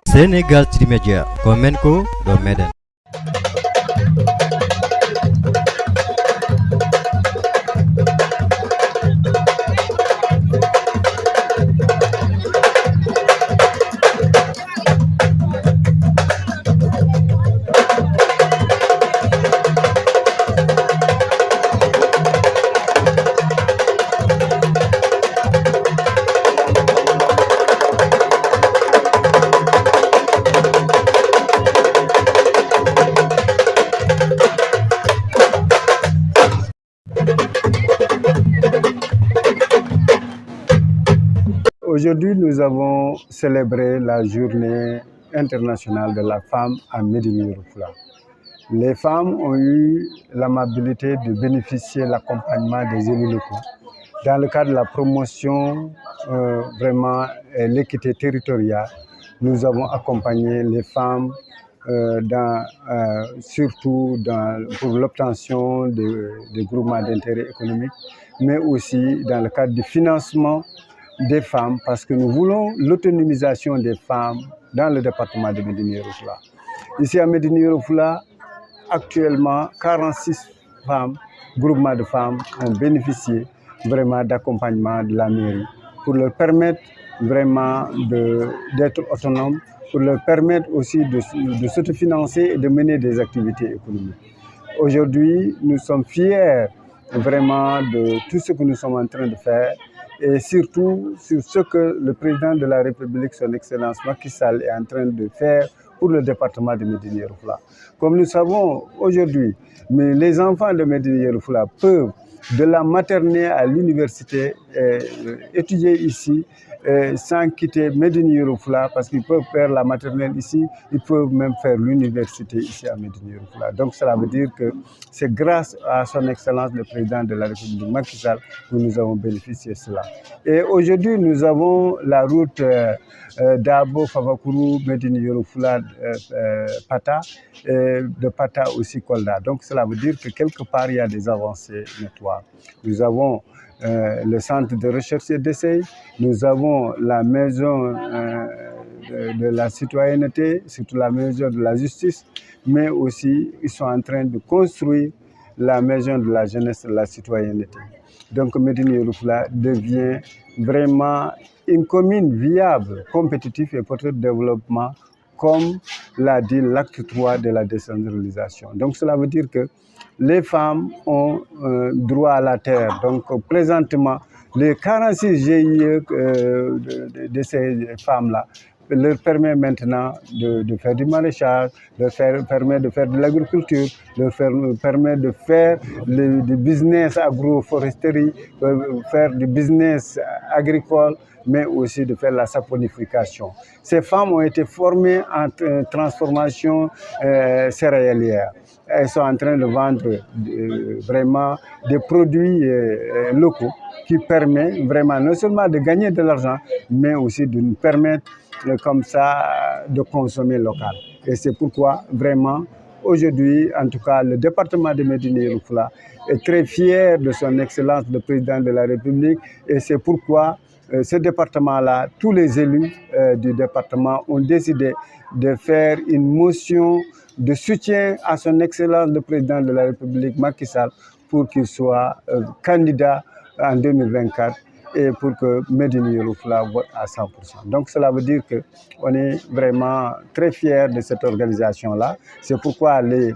Sénégal Trimedia, Komenko, Domeden. Aujourd'hui, nous avons célébré la journée internationale de la femme à Médine Yoro Fula. Les femmes ont eu l'amabilité de bénéficier de l'accompagnement des élus locaux dans le cadre de la promotion vraiment l'équité territoriale. Nous avons accompagné les femmes surtout pour l'obtention des groupements d'intérêt économique, mais aussi dans le cadre du financement des femmes, parce que nous voulons l'autonomisation des femmes dans le département de Médine Yoro Fula. Ici à Médine Yoro Fula, actuellement, 46 femmes, groupements de femmes ont bénéficié vraiment d'accompagnement de la mairie pour leur permettre vraiment d'être autonomes, pour leur permettre aussi de s'autofinancer et de mener des activités économiques. Aujourd'hui, nous sommes fiers vraiment de tout ce que nous sommes en train de faire et surtout sur ce que le président de la République, son Excellence Macky Sall, est en train de faire pour le département de Médine Yoro Fula. Comme nous savons aujourd'hui, mais les enfants de Médine Yoro Fula peuvent, de la maternelle à l'université, étudier ici sans quitter Médine Yoro Fula, parce qu'ils peuvent faire la maternelle ici, ils peuvent même faire l'université ici à Médine Yoro Fula. Donc cela veut dire que c'est grâce à son Excellence le président de la République Macky Sall que nous avons bénéficié de cela. Et aujourd'hui, nous avons la route d'Abo Favakourou, Médine Yoro Fula, Pata, et de Pata aussi Kolda. Donc cela veut dire que quelque part, il y a des avancées notoires. Nous avons le centre de recherche et d'essai, nous avons la maison de la citoyenneté, surtout la maison de la justice, mais aussi ils sont en train de construire la maison de la jeunesse et de la citoyenneté. Donc Médine Yoro Fula devient vraiment une commune viable, compétitive et porteuse de développement, comme l'a dit l'acte 3 de la décentralisation. Donc cela veut dire que les femmes ont droit à la terre. Donc présentement, les 46 GIE de ces femmes-là leur permet maintenant de faire du maraîchage, permet de faire de l'agriculture, leur permet de faire du business agroforesterie, faire du business agricole, mais aussi de faire la saponification. Ces femmes ont été formées en transformation céréalière. Elles sont en train de vendre vraiment des produits locaux qui permettent vraiment non seulement de gagner de l'argent, mais aussi de nous permettre comme ça de consommer local. Et c'est pourquoi vraiment aujourd'hui, en tout cas, le département de Médine Yoro Fula est très fier de son Excellence le président de la République, et c'est pourquoi ce département-là, tous les élus du département ont décidé de faire une motion de soutien à son Excellence le président de la République, Macky Sall, pour qu'il soit candidat en 2024 et pour que Médine Yoro Fula vote à 100%. Donc cela veut dire qu'on est vraiment très fiers de cette organisation-là. C'est pourquoi les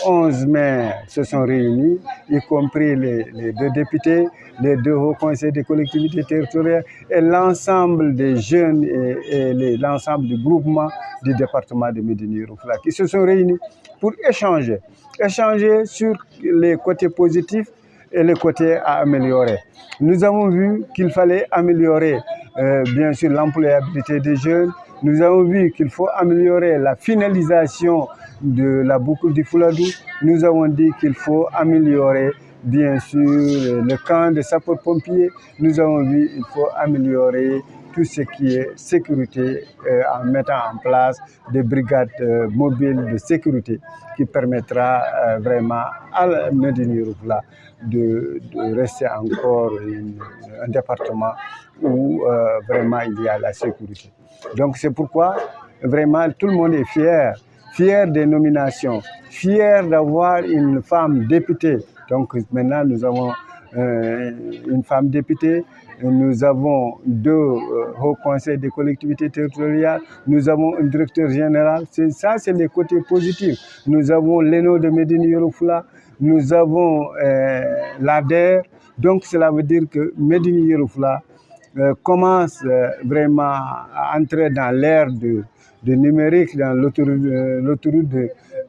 11 maires se sont réunis, y compris les 2 députés, les 2 hauts conseils des collectivités territoriales et l'ensemble des jeunes et l'ensemble du groupement du département de Médine Yoro Fula qui se sont réunis pour échanger sur les côtés positifs et les côtés à améliorer. Nous avons vu qu'il fallait améliorer bien sûr l'employabilité des jeunes. Nous avons vu qu'il faut améliorer la finalisation de la boucle du Fouladou. Nous avons dit qu'il faut améliorer bien sûr, le camp de sapeurs-pompiers. Nous avons vu qu'il faut améliorer tout ce qui est sécurité en mettant en place des brigades mobiles de sécurité qui permettra vraiment à la Médine Yoro Fula de rester encore un département où vraiment il y a la sécurité. Donc c'est pourquoi vraiment tout le monde est fier des nominations, fier d'avoir une femme députée. Donc maintenant nous avons une femme députée, nous avons 2 hauts conseils des collectivités territoriales, nous avons un directeur général. Ça, c'est les côtés positifs. Nous avons l'ENO de Médine Yoro Fula, nous avons l'ADER. Donc cela veut dire que Médine Yoro Fula commence vraiment à entrer dans l'ère de numérique, dans l'autoroute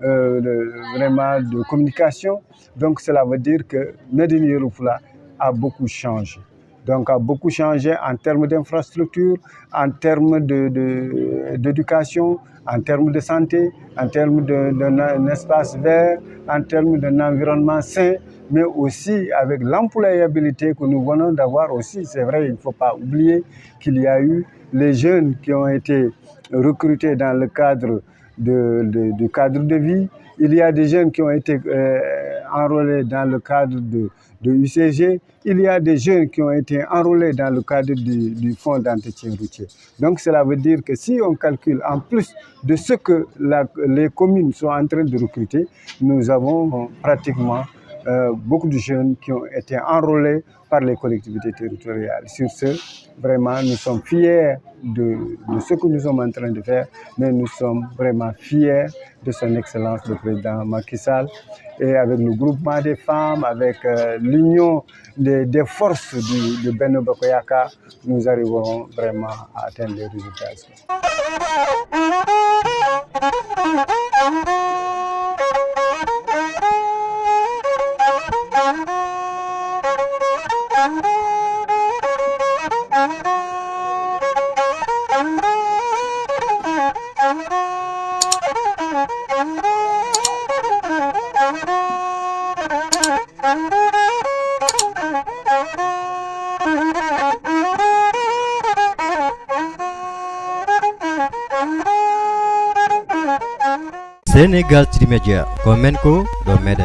vraiment de communication. Donc cela veut dire que Médine Yoro Fula a beaucoup changé. Donc a beaucoup changé en termes d'infrastructure, en termes d'éducation, en termes de santé, en termes d'un espace vert, en termes d'un environnement sain, mais aussi avec l'employabilité que nous venons d'avoir aussi. C'est vrai, il ne faut pas oublier qu'il y a eu les jeunes qui ont été recrutés dans le cadre du cadre de vie. Il y a des jeunes qui ont été enrôlés dans le cadre de UCG. Il y a des jeunes qui ont été enrôlés dans le cadre du fonds d'entretien routier. Donc cela veut dire que si on calcule en plus de ce que les communes sont en train de recruter, nous avons pratiquement beaucoup de jeunes qui ont été enrôlés par les collectivités territoriales. Sur ce, vraiment, nous sommes fiers de ce que nous sommes en train de faire, mais nous sommes vraiment fiers de son Excellence le Président Macky Sall. Et avec le groupement des femmes, avec l'union des forces de Benno Bokk Yakaar, nous arriverons vraiment à atteindre les résultats. Sénégal Trimedia, komen ko do meɗen.